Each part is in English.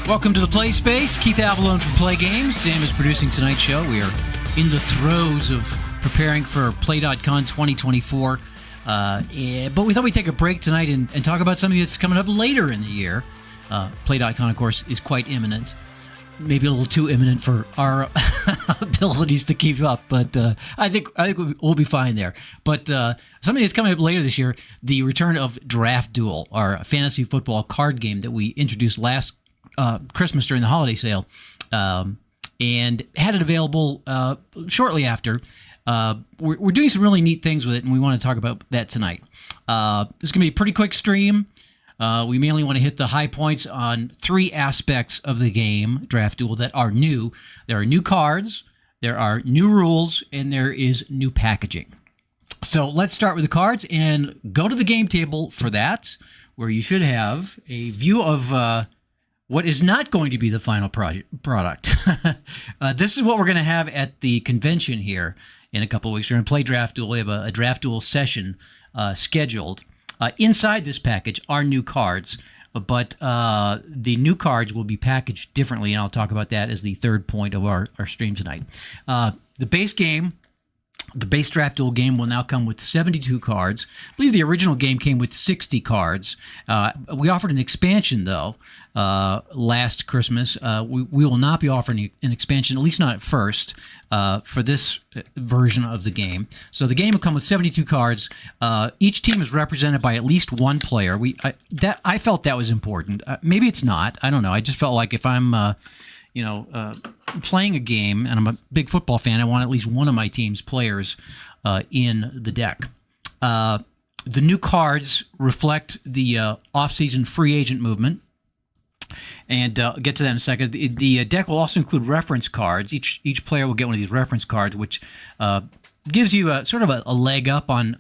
Welcome to the Play Space. Keith Avalone from Play Games. Sam is producing tonight's show. We are in the throes of preparing for PLAAY.con 2024. But we thought we'd take a break tonight and talk about something that's coming up later in the year. PLAAY.con, of course, is quite imminent. Maybe a little too imminent for our abilities to keep up, but I think we'll be fine there. But something that's coming up later this year, the return of Draft Duel, our fantasy football card game that we introduced last Christmas during the holiday sale, and had it available shortly after. We're doing some really neat things with it, and we want to talk about that tonight. This is going to be a pretty quick stream. We mainly want to hit the high points on three aspects of the game, Draft Duel, that are new. There are new cards, there are new rules, and there is new packaging. So let's start with the cards and go to the game table for that, where you should have a view of what is not going to be the final product. This is what we're going to have at the convention here in a couple of weeks. We're going to play Draft Duel. We have a Draft Duel session scheduled. Inside this package are new cards, but the new cards will be packaged differently, and I'll talk about that as the third point of our stream tonight. The base game, the base Draft Duel game, will now come with 72 cards. I believe the original game came with 60 cards. We offered an expansion, though, last Christmas. We will not be offering an expansion, at least not at first, for this version of the game. So the game will come with 72 cards. Each team is represented by at least one player. I felt that was important. Maybe it's not. I don't know. I just felt like if I'm playing a game, and I'm a big football fan, I want at least one of my team's players in the deck. The new cards reflect the off-season free agent movement, and I'll get to that in a second. The deck will also include reference cards. Each player will get one of these reference cards, which gives you a sort of a leg up on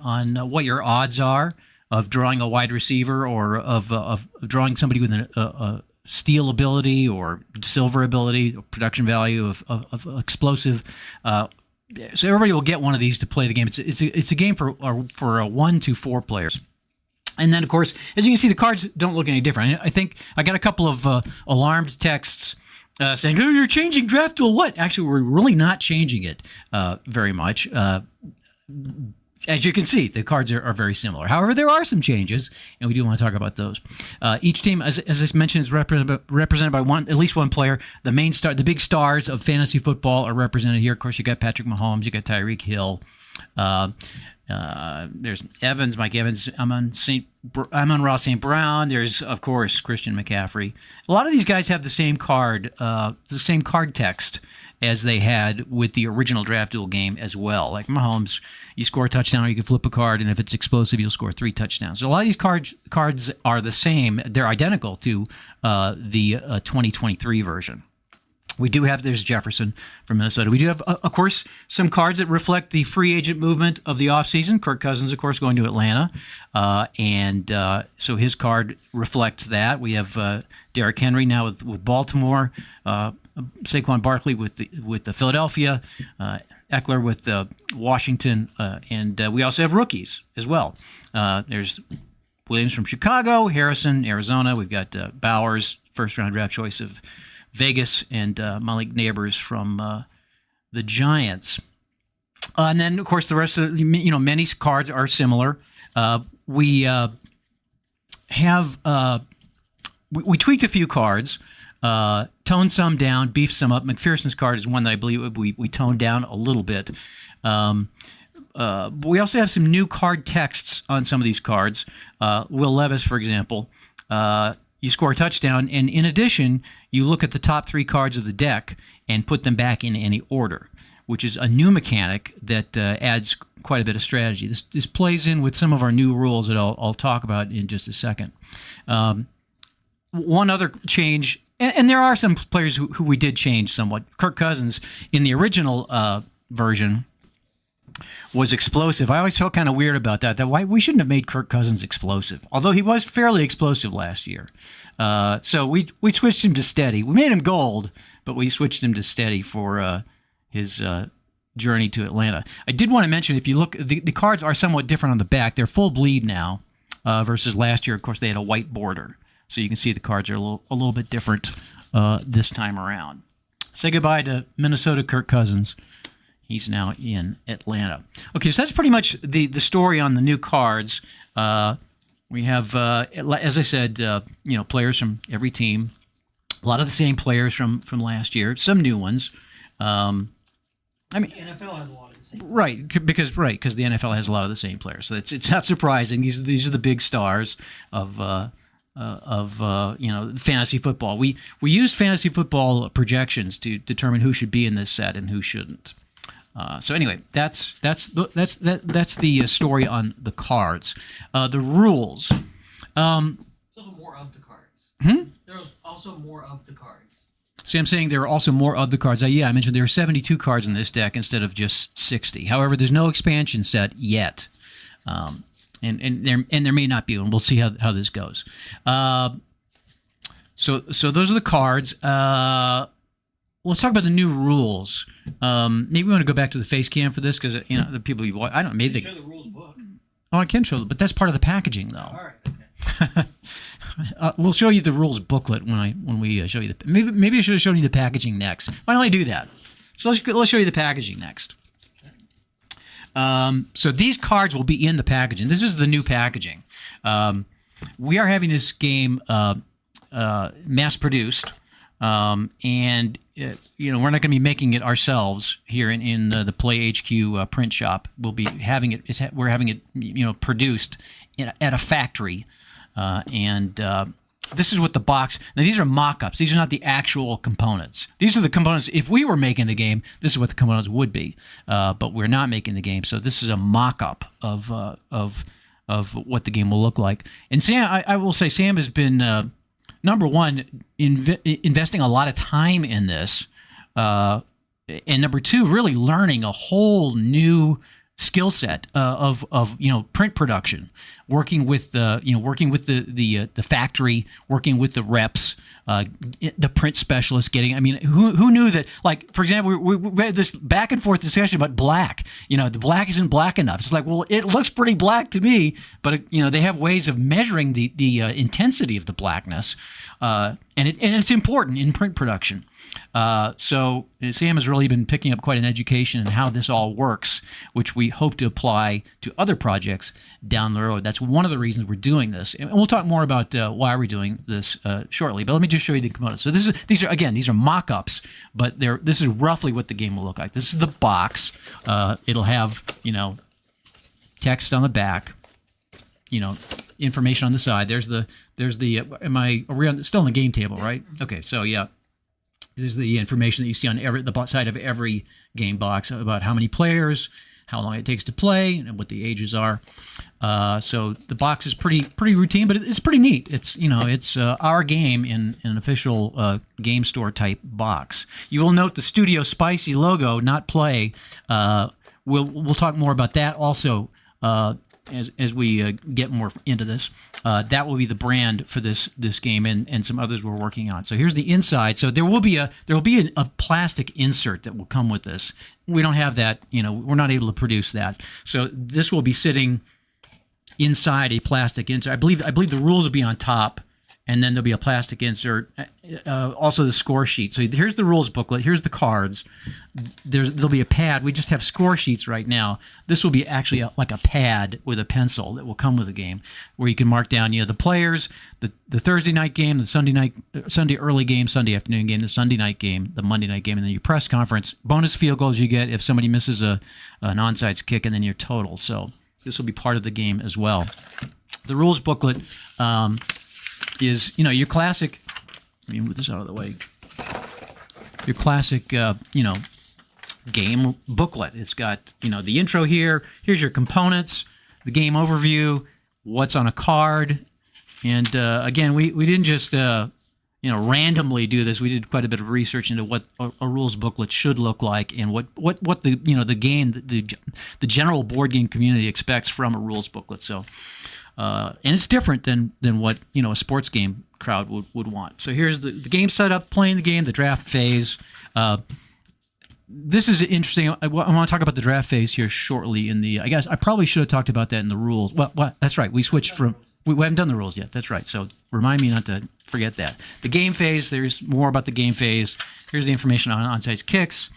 what your odds are of drawing a wide receiver, or of drawing somebody with a steal ability or silver ability, or production value of explosive. So everybody will get one of these to play the game. It's a game for 1 to 4 players. And then, of course, as you can see, the cards don't look any different. I think I got a couple of alarmed texts saying, "Oh, you're changing Draft Duel." What? Actually, we're really not changing it very much. As you can see, the cards are very similar. However, there are some changes, and we do want to talk about those. Each team, as I mentioned, is represented by at least one player. The big stars of fantasy football are represented here. Of course, you got Patrick Mahomes, you got Tyreek Hill. There's Evans, Mike Evans. Amon-Ra St. Brown. There's, of course, Christian McCaffrey. A lot of these guys have the same card text as they had with the original Draft Duel game as well. Like Mahomes, you score a touchdown, or you can flip a card, and if it's explosive, you'll score 3 touchdowns. So a lot of these cards are the same. They're identical to the 2023 version. We do have, there's Jefferson from Minnesota. We do have, of course, some cards that reflect the free agent movement of the offseason. Kirk Cousins, of course, going to Atlanta. So his card reflects that. We have Derrick Henry now with Baltimore, Saquon Barkley with the Philadelphia, Eckler with Washington, and we also have rookies as well. There's Williams from Chicago, Harrison, Arizona. We've got Bowers, first-round draft choice of Vegas, and Malik Neighbors from the Giants. And then, of course, the rest of many cards are similar. We tweaked a few cards, toned some down, beefed some up. McPherson's card is one that I believe we toned down a little bit. But we also have some new card texts on some of these cards. Will Levis, for example. You score a touchdown, and in addition, you look at the top 3 cards of the deck and put them back in any order, which is a new mechanic that adds quite a bit of strategy. This plays in with some of our new rules that I'll talk about in just a second. One other change, and there are some players who we did change somewhat. Kirk Cousins, in the original version, was explosive. I always felt kind of weird about that why we shouldn't have made Kirk Cousins explosive, although he was fairly explosive last year. So we switched him to steady. We made him gold, but we switched him to steady for his journey to Atlanta. I did want to mention, if you look, the cards are somewhat different on the back. They're full bleed now versus last year. Of course, they had a white border. So you can see the cards are a little bit different this time around. Say goodbye to Minnesota Kirk Cousins. He's now in Atlanta. Okay, so that's pretty much the story on the new cards. We have, as I said, players from every team. A lot of the same players from last year. Some new ones. I mean, the NFL has a lot of the same. Because the NFL has a lot of the same players. So it's not surprising. These are the big stars of fantasy football. We use fantasy football projections to determine who should be in this set and who shouldn't. So anyway, that's the story on the cards. The rules. There's also more of the cards. There's also more of the cards. See, I'm saying there are also more of the cards. I mentioned there are 72 cards in this deck instead of just 60. However, there's no expansion set yet, and there may not be, and we'll see how this goes. So those are the cards. Let's talk about the new rules. Maybe we want to go back to the face cam for this because the people you watch. I don't know. Maybe show the rules book. Oh, I can show them, but that's part of the packaging, though. All right. Okay. We'll show you the rules booklet when we show you the. Maybe I should have shown you the packaging next. Why don't I do that? So let's show you the packaging next. So these cards will be in the packaging. This is the new packaging. We are having this game mass produced. And we're not going to be making it ourselves here in the PLAAY HQ print shop. We'll be having it. We're having it, produced at a factory, and this is what the box. Now these are mock-ups. These are not the actual components. These are the components. If we were making the game, this is what the components would be. But we're not making the game, so this is a mock-up of what the game will look like. And Sam, I will say, Sam has been. Number one, investing a lot of time in this, and number two, really learning a whole new skill set of print production, working with the factory, working with the reps, the print specialists. Who knew that? Like, for example, we had this back and forth discussion about black. The black isn't black enough. It's like, well, it looks pretty black to me, but they have ways of measuring the intensity of the blackness, and it's important in print production. So Sam has really been picking up quite an education in how this all works, which we hope to apply to other projects down the road. That's one of the reasons we're doing this, and we'll talk more about why we're doing this shortly. But let me just show you the components. So these are mock-ups, but this is roughly what the game will look like. This is the box. It'll have text on the back, information on the side. There's the. Are we still on the game table, right? Okay, so yeah. There's the information that you see on the side of every game box about how many players, how long it takes to play, and what the ages are. So the box is pretty routine, but it's pretty neat. It's our game in an official game store type box. You will note the Studio Spicy logo, not PLAAY. We'll talk more about that also as we get more into this. That will be the brand for this game and some others we're working on. So here's the inside. So there will be a plastic insert that will come with this. We don't have that. We're not able to produce that. So this will be sitting inside a plastic insert. I believe the rules will be on top, and then there'll be a plastic insert. Also the score sheet. So here's the rules booklet. Here's the cards. There'll be a pad. We just have score sheets right now. This will be actually like a pad with a pencil that will come with the game, where you can mark down the players, the Thursday night game, the Sunday early game, Sunday afternoon game, the Sunday night game, the Monday night game, and then your press conference. Bonus field goals you get if somebody misses an onside kick, and then your total. So this will be part of the game as well. The rules booklet is your classic. Let me move this out of the way. Your classic, game booklet. It's got the intro here. Here's your components, the game overview, what's on a card, and again, we didn't just randomly do this. We did quite a bit of research into what a rules booklet should look like and what the the game the general board game community expects from a rules booklet. So. And it's different than what a sports game crowd would want. So here's the game setup, playing the game, the draft phase. This is interesting. I want to talk about the draft phase here shortly. I guess I probably should have talked about that in the rules. Well, that's right. We switched from we haven't done the rules yet. That's right. So remind me not to forget that. The game phase, there's more about the game phase. Here's the information on onside kicks.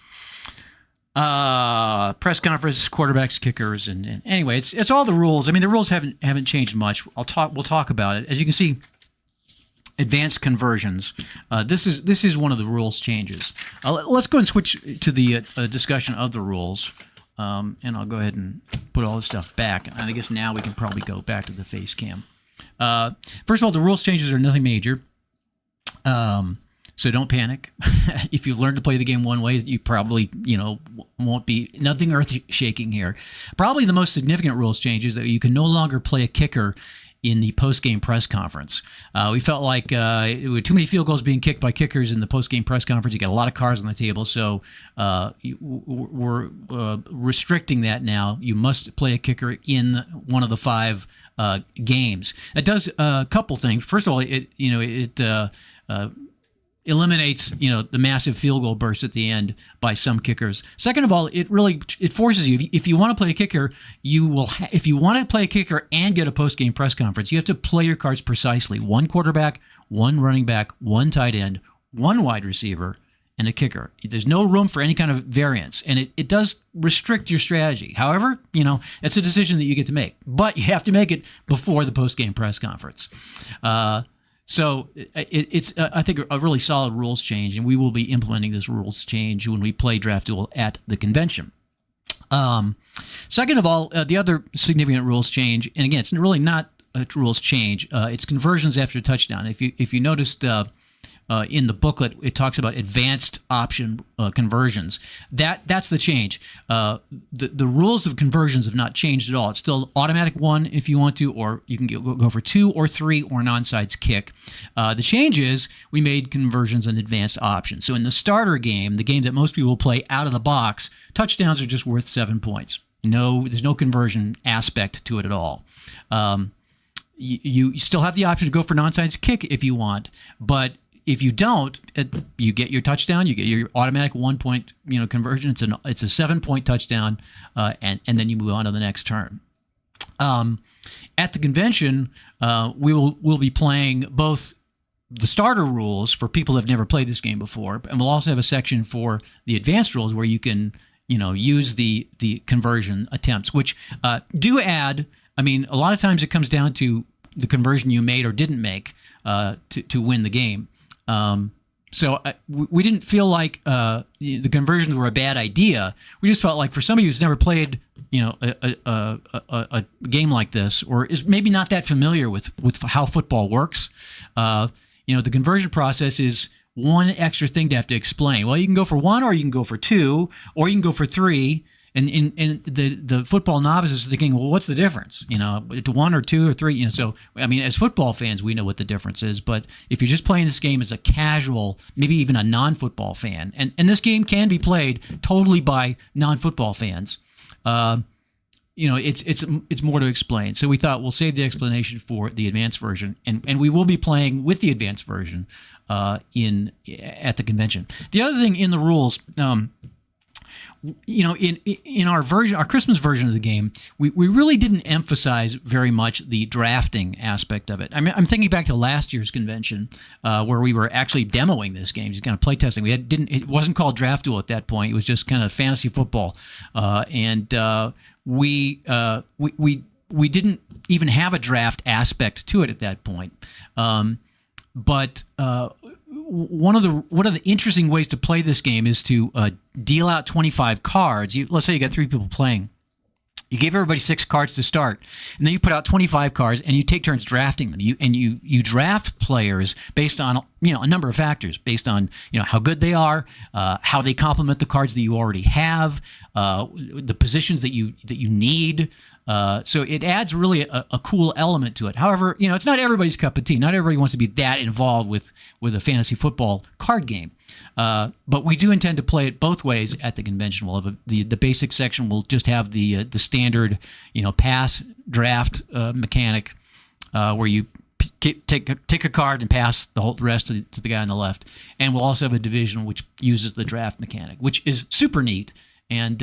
Press conference, quarterbacks, kickers, and anyway, it's all the rules. I mean, the rules haven't changed much. We'll talk about it. As you can see, advanced conversions. This is one of the rules changes. Let's go and switch to the discussion of the rules. And I'll go ahead and put all this stuff back. And I guess now we can probably go back to the face cam. First of all, the rules changes are nothing major. So don't panic. If you've learned to play the game one way, you probably, won't be nothing earth-shaking here. Probably the most significant rules change is that you can no longer play a kicker in the post-game press conference. We felt like there were too many field goals being kicked by kickers in the post-game press conference. You got a lot of cards on the table, so we're restricting that now. You must play a kicker in one of the 5 games. It does a couple things. First of all, it eliminates the massive field goal bursts at the end by some kickers. Second of all, it forces you, if you want to play a kicker, if you want to play a kicker and get a post-game press conference, you have to play your cards precisely. 1 quarterback, 1 running back, 1 tight end, 1 wide receiver, and a kicker. There's no room for any kind of variance, and it does restrict your strategy. However, it's a decision that you get to make, but you have to make it before the post-game press conference. So it's, I think, a really solid rules change, and we will be implementing this rules change when we play Draft Duel at the convention. Second of all, the other significant rules change, and again, it's really not a rules change. It's conversions after a touchdown. If you noticed in the booklet, it talks about advanced option conversions. That's the change. The rules of conversions have not changed at all. It's still automatic 1 if you want to, or you can go for 2 or 3 or an onside kick. The change is we made conversions an advanced option. So in the starter game, the game that most people play out of the box, touchdowns are just worth 7 points. There's no conversion aspect to it at all. You still have the option to go for an onside kick if you want, but if you don't, you get your touchdown. You get your automatic 1 point, conversion. It's a 7-point touchdown, and then you move on to the next turn. At the convention, we'll be playing both the starter rules for people who have never played this game before, and we'll also have a section for the advanced rules where you can use the conversion attempts, which do add. I mean, a lot of times it comes down to the conversion you made or didn't make to win the game. So we didn't feel like the conversions were a bad idea. We just felt like for somebody who's never played, a game like this, or is maybe not that familiar with how football works, the conversion process is one extra thing to have to explain. Well, you can go for 1, or you can go for 2, or you can go for 3. And the football novice is thinking, well, what's the difference? To 1 or 2 or 3. So I mean, as football fans, we know what the difference is. But if you're just playing this game as a casual, maybe even a non-football fan, and this game can be played totally by non-football fans, it's more to explain. So we thought we'll save the explanation for the advanced version, and we will be playing with the advanced version at the convention. The other thing in the rules. In our Christmas version of the game, we really didn't emphasize very much the drafting aspect of it. I mean, I'm thinking back to last year's convention where we were actually demoing this game, just kind of play testing. It wasn't called Draft Duel at that point. It was just kind of fantasy football, and we didn't even have a draft aspect to it at that point. But one of the interesting ways to play this game is to deal out 25 cards. Let's say you got 3 people playing. You give everybody 6 cards to start, and then you put out 25 cards, and you take turns drafting them. You draft players based on a number of factors, based on how good they are, how they complement the cards that you already have, the positions that you need. So it adds really a cool element to it. However, it's not everybody's cup of tea. Not everybody wants to be that involved with a fantasy football card game. But we do intend to play it both ways at the convention. We'll have the basic section. We'll just have the standard pass draft mechanic where you take a card and pass the rest to the guy on the left. And we'll also have a division which uses the draft mechanic, which is super neat. And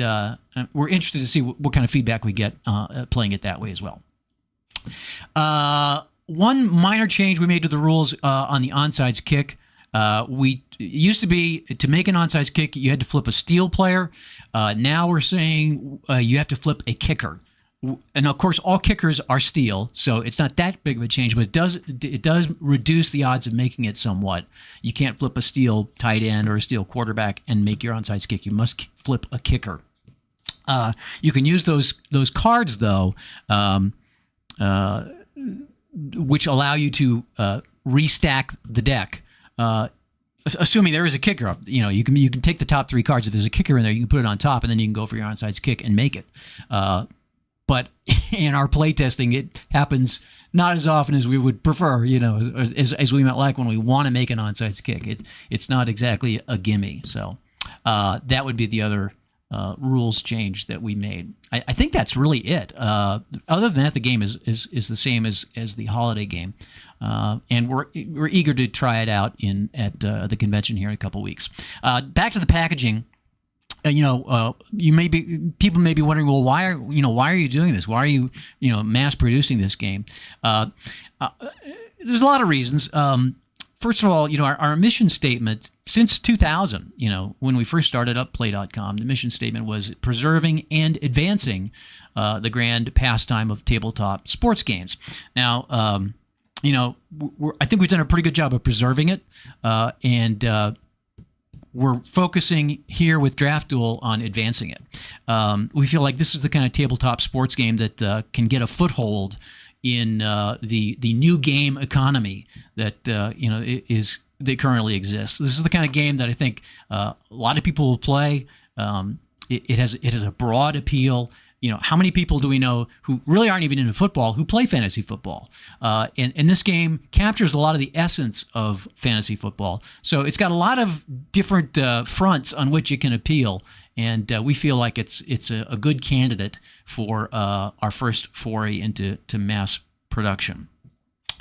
we're interested to see what kind of feedback we get playing it that way as well. one minor change we made to the rules on the onside kick. It used to be to make an onside kick, you had to flip a steel player. Now we're saying you have to flip a kicker. And of course, all kickers are steel, so it's not that big of a change, but it does reduce the odds of making it somewhat. You can't flip a steel tight end or a steel quarterback and make your onside kick. You must flip a kicker. You can use those cards though, which allow you to restack the deck. Assuming there is a kicker up, you can take the top 3 cards. If there's a kicker in there, you can put it on top, and then you can go for your onside kick and make it. But in our play testing, it happens not as often as we would prefer, as we might like when we want to make an onside kick. It's not exactly a gimme. So that would be the other rules change that we made. I think that's really it. Other than that, the game is the same as the holiday game, and we're eager to try it out at the convention here in a couple weeks. Back to the packaging. People may be wondering, well, why are you doing this? Why are you mass producing this game? There's a lot of reasons. First of all, our mission statement since 2000, when we first started up PLAAY.com, the mission statement was preserving and advancing the grand pastime of tabletop sports games. Now, I think we've done a pretty good job of preserving it, and we're focusing here with Draft Duel on advancing it. We feel like this is the kind of tabletop sports game that can get a foothold in the new game economy that that currently exists. This is the kind of game that I think a lot of people will play. It has a broad appeal. How many people do we know who really aren't even into football who play fantasy football? And this game captures a lot of the essence of fantasy football. So it's got a lot of different fronts on which it can appeal. And we feel like it's a good candidate for our first foray into mass production.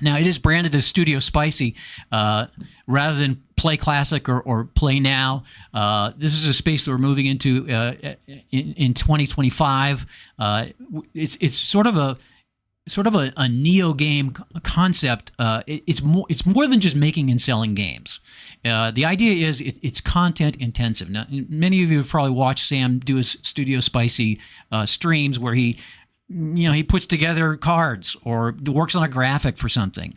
Now, it is branded as Studio Spicy rather than Play Classic or Play Now. This is a space that we're moving into in 2025. It's sort of a neo game concept. It's more than just making and selling games. The idea is it's content intensive. Now, many of you have probably watched Sam do his Studio Spicy streams where he puts together cards or works on a graphic for something.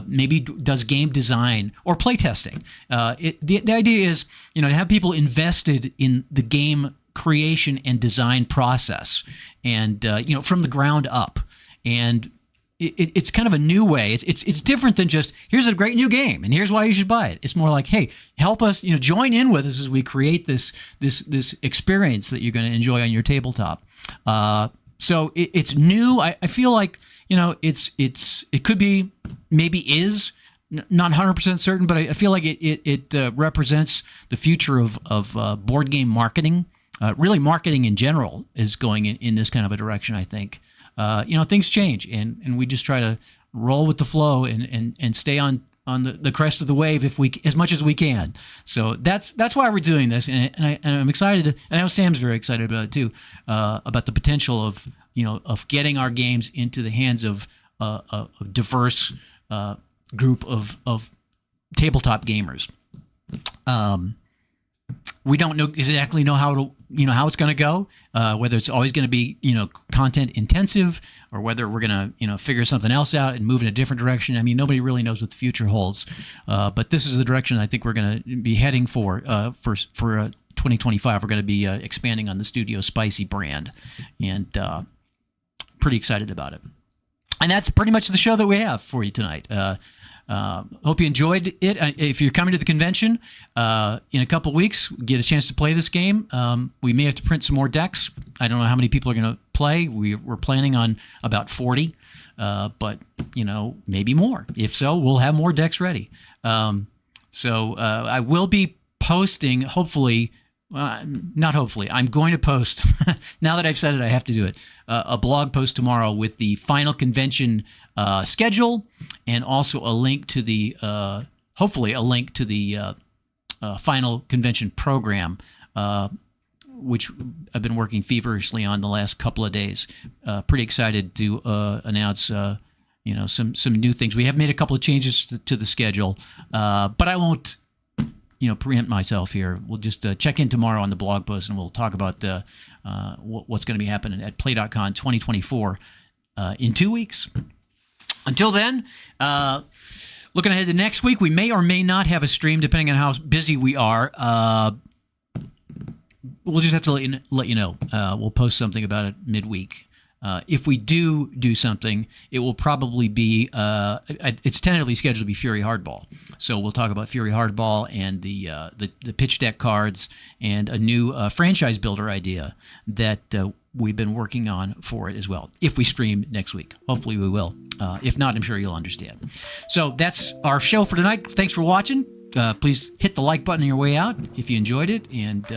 Maybe does game design or play testing. The idea is, to have people invested in the game creation and design process, and from the ground up. And it's kind of a new way. It's different than just here's a great new game and here's why you should buy it. It's more like, hey, help us, join in with us as we create this experience that you're going to enjoy on your tabletop. So it's new. I feel like it could be, maybe is, not 100% certain, but I feel like it represents the future of board game marketing. Really, marketing in general is going in this kind of a direction. I think things change, and we just try to roll with the flow and stay on the crest of the wave as much as we can. So that's why we're doing this, and I'm excited. And I know Sam's very excited about it too, about the potential of getting our games into the hands of a diverse group of tabletop gamers. We don't exactly know how it's going to go, whether it's always going to be content intensive, or whether we're going to figure something else out and move in a different direction. I mean, nobody really knows what the future holds, but this is the direction I think we're going to be heading for 2025. We're going to be expanding on the Studio Spicy brand, and pretty excited about it. And that's pretty much the show that we have for you tonight. Hope you enjoyed it. If you're coming to the convention in a couple weeks, get a chance to play this game. We may have to print some more decks. I don't know how many people are going to play. We're planning on about 40, but maybe more. If so, we'll have more decks ready. So I will be posting, hopefully. Not hopefully. I'm going to post, now that I've said it, I have to do it, a blog post tomorrow with the final convention schedule, and also a link to the, hopefully a link to the final convention program, which I've been working feverishly on the last couple of days. Pretty excited to announce some new things. We have made a couple of changes to the schedule, but I won't preempt myself here. We'll just check in tomorrow on the blog post, and we'll talk about what's going to be happening at PLAAY.con 2024 in 2 weeks. Until then, looking ahead to next week, we may or may not have a stream depending on how busy we are. We'll just have to let you know. We'll post something about it midweek. If we do something, it will probably be, it's tentatively scheduled to be Fury Hardball. So we'll talk about Fury Hardball and the pitch deck cards and a new franchise builder idea that we've been working on for it as well. If we stream next week, hopefully we will. If not, I'm sure you'll understand. So that's our show for tonight. Thanks for watching. Please hit the like button on your way out if you enjoyed it, and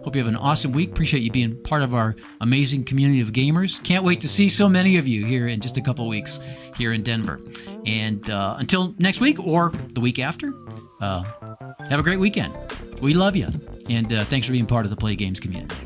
hope you have an awesome week. Appreciate you being part of our amazing community of gamers. Can't wait to see so many of you here in just a couple of weeks here in Denver. And until next week or the week after, have a great weekend. We love you. And thanks for being part of the Play Games community.